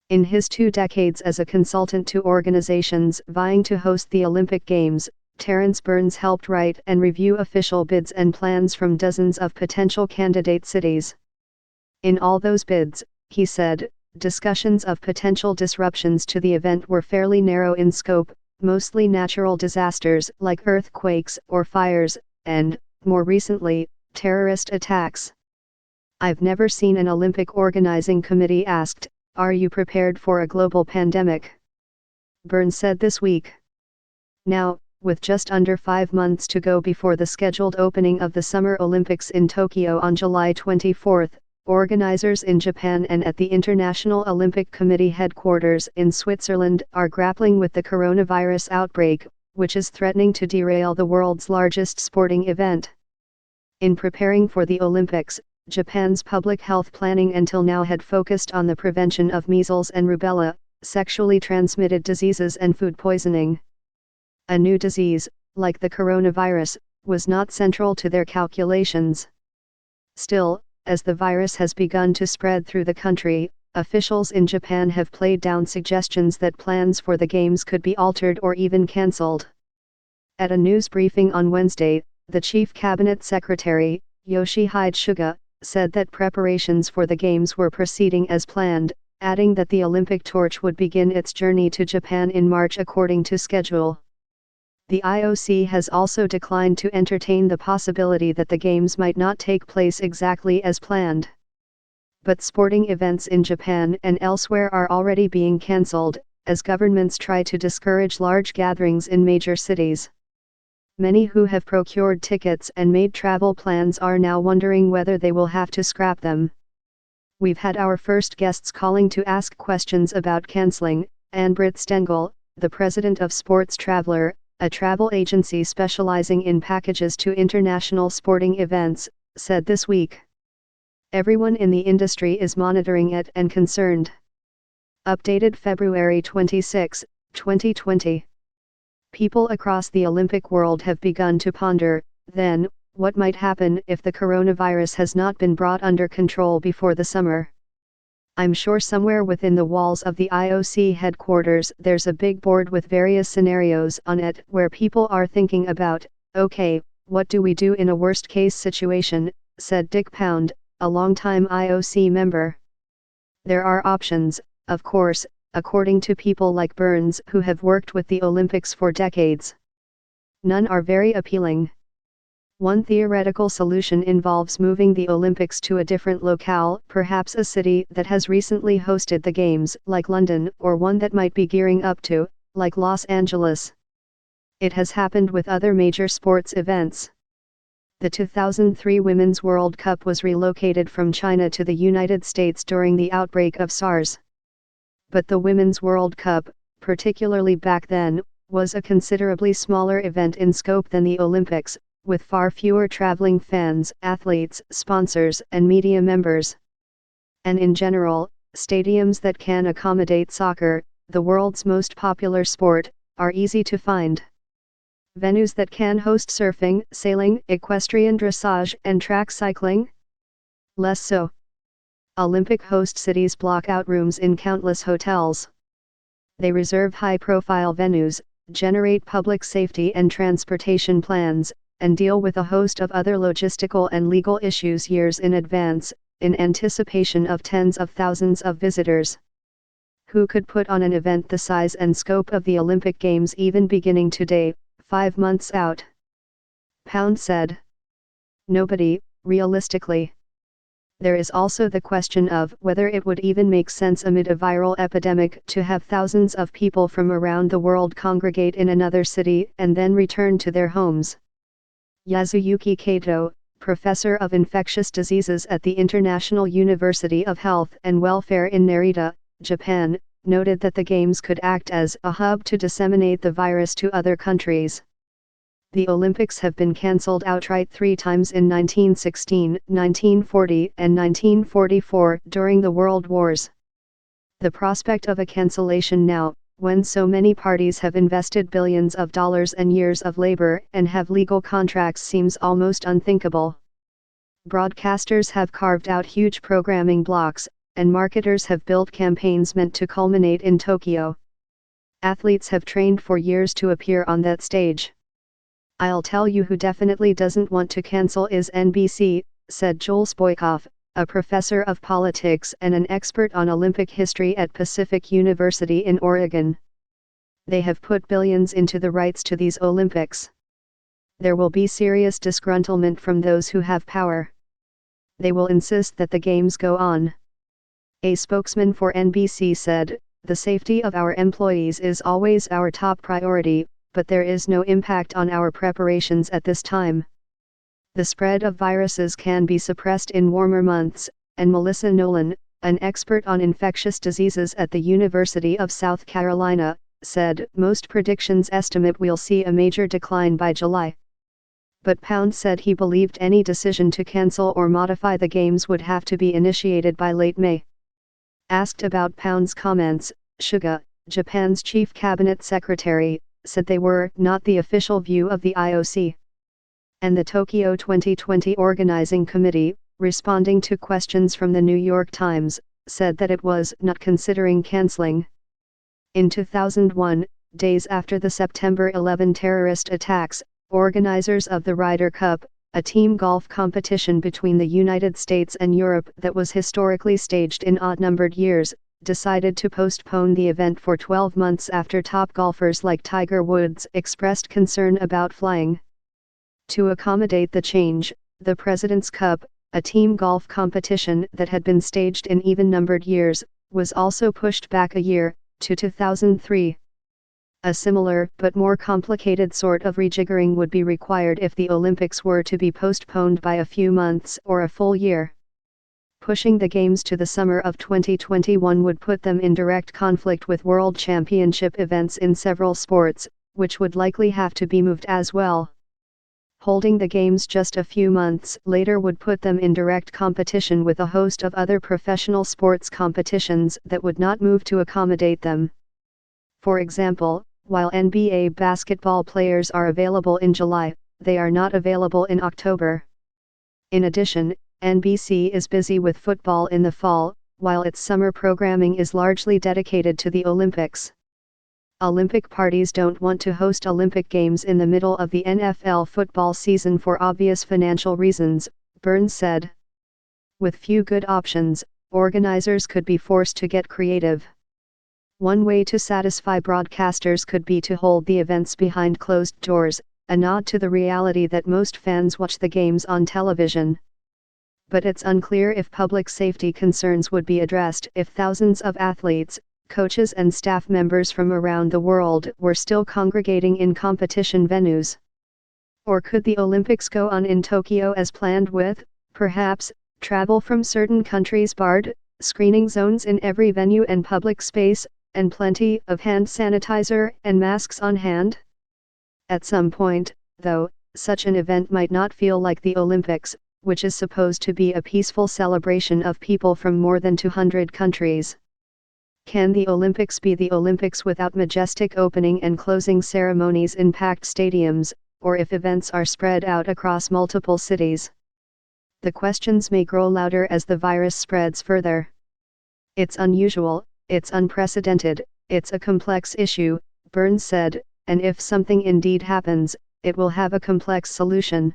In his 2 decades as a consultant to organizations vying to host the Olympic Games, Terence Burns helped write and review official bids and plans from dozens of potential candidate cities. In all those bids, he said, discussions of potential disruptions to the event were fairly narrow in scope, mostly natural disasters like earthquakes or fires, and, more recently, terrorist attacks. I've never seen an Olympic organizing committee asked, "Are you prepared for a global pandemic?" Burns said this week. Now, with just under 5 months to go before the scheduled opening of the Summer Olympics in Tokyo on July 24, organizers in Japan and at the International Olympic Committee headquarters in Switzerland are grappling with the coronavirus outbreak, which is threatening to derail the world's largest sporting event. In preparing for the Olympics, Japan's public health planning until now had focused on the prevention of measles and rubella, sexually transmitted diseases and food poisoning. A new disease, like the coronavirus, was not central to their calculations. Still, as the virus has begun to spread through the country, officials in Japan have played down suggestions that plans for the Games could be altered or even cancelled. At a news briefing on Wednesday, the Chief Cabinet Secretary, Yoshihide Suga, said that preparations for the Games were proceeding as planned, adding that the Olympic torch would begin its journey to Japan in March according to schedule. The IOC has also declined to entertain the possibility that the Games might not take place exactly as planned. But sporting events in Japan and elsewhere are already being cancelled, as governments try to discourage large gatherings in major cities. Many who have procured tickets and made travel plans are now wondering whether they will have to scrap them. We've had our first guests calling to ask questions about cancelling, Ann-Britt Stengel, the president of Sports Traveler, a travel agency specializing in packages to international sporting events, said this week. Everyone in the industry is monitoring it and concerned. Updated February 26, 2020. People across the Olympic world have begun to ponder, then, what might happen if the coronavirus has not been brought under control before the summer. I'm sure somewhere within the walls of the IOC headquarters there's a big board with various scenarios on it where people are thinking about, okay, what do we do in a worst-case situation, said Dick Pound, a longtime IOC member. There are options, of course, according to people like Burns who have worked with the Olympics for decades. None are very appealing. One theoretical solution involves moving the Olympics to a different locale, perhaps a city that has recently hosted the Games, like London, or one that might be gearing up to, like Los Angeles. It has happened with other major sports events. The 2003 Women's World Cup was relocated from China to the United States during the outbreak of SARS. But the Women's World Cup, particularly back then, was a considerably smaller event in scope than the Olympics, with far fewer traveling fans, athletes, sponsors, and media members. And in general, stadiums that can accommodate soccer, the world's most popular sport, are easy to find. Venues that can host surfing, sailing, equestrian dressage, and track cycling? Less so. Olympic host cities block out rooms in countless hotels. They reserve high-profile venues, generate public safety and transportation plans, and deal with a host of other logistical and legal issues years in advance, in anticipation of tens of thousands of visitors. Who could put on an event the size and scope of the Olympic Games even beginning today, 5 months out? Pound said. Nobody, realistically. There is also the question of whether it would even make sense amid a viral epidemic to have thousands of people from around the world congregate in another city and then return to their homes. Yasuyuki Kato, professor of infectious diseases at the International University of Health and Welfare in Narita, Japan, noted that the Games could act as a hub to disseminate the virus to other countries. The Olympics have been cancelled outright 3 times in 1916, 1940, and 1944 during the World Wars. The prospect of a cancellation now, when so many parties have invested billions of dollars and years of labor and have legal contracts, seems almost unthinkable. Broadcasters have carved out huge programming blocks, and marketers have built campaigns meant to culminate in Tokyo. Athletes have trained for years to appear on that stage. "I'll tell you who definitely doesn't want to cancel is NBC," said Joel Spoikoff, a professor of politics and an expert on Olympic history at Pacific University in Oregon. "They have put billions into the rights to these Olympics. There will be serious disgruntlement from those who have power. They will insist that the games go on." A spokesman for NBC said, "The safety of our employees is always our top priority, but there is no impact on our preparations at this time. The spread of viruses can be suppressed in warmer months," and Melissa Nolan, an expert on infectious diseases at the University of South Carolina, said, "Most predictions estimate we'll see a major decline by July." But Pound said he believed any decision to cancel or modify the games would have to be initiated by late May. Asked about Pound's comments, Suga, Japan's chief cabinet secretary, said they were not the official view of the IOC. And the Tokyo 2020 Organizing Committee, responding to questions from the New York Times, said that it was not considering canceling. In 2001, days after the September 11 terrorist attacks, organizers of the Ryder Cup, a team golf competition between the United States and Europe that was historically staged in odd-numbered years, decided to postpone the event for 12 months after top golfers like Tiger Woods expressed concern about flying. To accommodate the change, the President's Cup, a team golf competition that had been staged in even-numbered years, was also pushed back a year, to 2003. A similar but more complicated sort of rejiggering would be required if the Olympics were to be postponed by a few months or a full year. Pushing the Games to the summer of 2021 would put them in direct conflict with World Championship events in several sports, which would likely have to be moved as well. Holding the Games just a few months later would put them in direct competition with a host of other professional sports competitions that would not move to accommodate them. For example, while NBA basketball players are available in July, they are not available in October. In addition, NBC is busy with football in the fall, while its summer programming is largely dedicated to the Olympics. Olympic parties don't want to host Olympic Games in the middle of the NFL football season for obvious financial reasons, Burns said. With few good options, organizers could be forced to get creative. One way to satisfy broadcasters could be to hold the events behind closed doors, a nod to the reality that most fans watch the games on television. But it's unclear if public safety concerns would be addressed if thousands of athletes, coaches and staff members from around the world were still congregating in competition venues. Or could the Olympics go on in Tokyo as planned with, perhaps, travel from certain countries barred, screening zones in every venue and public space, and plenty of hand sanitizer and masks on hand? At some point, though, such an event might not feel like the Olympics, which is supposed to be a peaceful celebration of people from more than 200 countries. Can the Olympics be the Olympics without majestic opening and closing ceremonies in packed stadiums, or if events are spread out across multiple cities? The questions may grow louder as the virus spreads further. It's unusual, it's unprecedented, it's a complex issue, Burns said, and if something indeed happens, it will have a complex solution.